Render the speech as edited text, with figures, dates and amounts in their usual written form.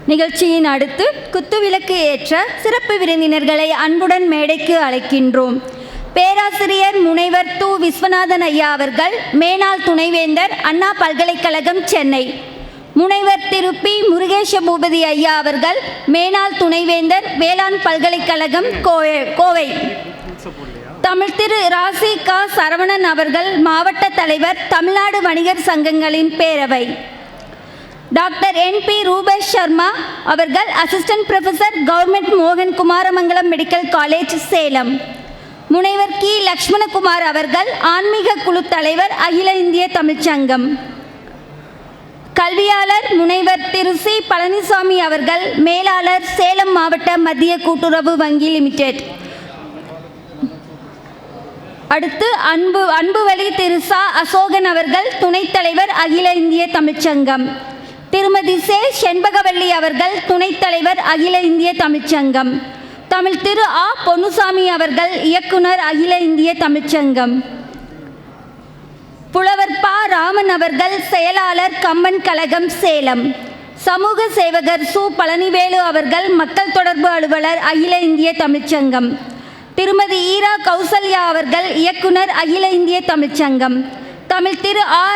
நிகழ்ச்சியின் அடுத்து குத்துவிளக்கு ஏற்ற சிறப்பு விருந்தினர்களை அன்புடன் மேடைக்கு அழைக்கின்றோம். பேராசிரியர் முனைவர் து. விஸ்வநாதன் ஐயா அவர்கள், மேனாள் துணைவேந்தர், அண்ணா பல்கலைக்கழகம், சென்னை. முனைவர் திரு. பி. முருகேச பூபதி ஐயா அவர்கள், மேனாள் துணைவேந்தர், வேளாண் பல்கலைக்கழகம், கோவை. தமிழ் திரு. ராசி க. சரவணன் அவர்கள், மாவட்ட தலைவர், தமிழ்நாடு வணிகர் சங்கங்களின் பேரவை. டாக்டர் என். பி. ரூபேஷ் சர்மா அவர்கள், அசிஸ்டன்ட் ப்ரொஃபஸர், கவர்மெண்ட் மோகன் குமாரமங்கலம் மெடிக்கல் காலேஜ், சேலம். முனைவர் கி. லக்ஷ்மணகுமார் அவர்கள், ஆன்மீக குழு தலைவர், அகில இந்திய தமிழ்ச்சங்கம். கல்வியாளர் முனைவர் திரு. சி. பழனிசாமி அவர்கள், மேலாளர், சேலம் மாவட்ட மத்திய கூட்டுறவு வங்கி லிமிடெட். அடுத்து அன்புவழி திரு. ச. அசோகன் அவர்கள், துணைத் தலைவர், அகில இந்திய தமிழ்ச்சங்கம். திருமதி சே. செண்பகவல்லி அவர்கள், துணைத் தலைவர், அகில இந்திய தமிழ்ச்சங்கம். தமிழ் திரு. ஆ. பொன்னுசாமி அவர்கள், இயக்குனர், அகில இந்திய தமிழ்ச்சங்கம். புலவர் ப. ராமன் அவர்கள், செயலாளர், கம்பன் கழகம், சேலம். சமூக சேவகர் சு. பழனிவேலு அவர்கள், மக்கள் தொடர்பு அலுவலர், அகில இந்திய தமிழ்ச்சங்கம். திருமதி ஈரா கௌசல்யா அவர்கள், இயக்குனர், அகில இந்திய தமிழ்ச்சங்கம். தமிழ் திரு. ஆ.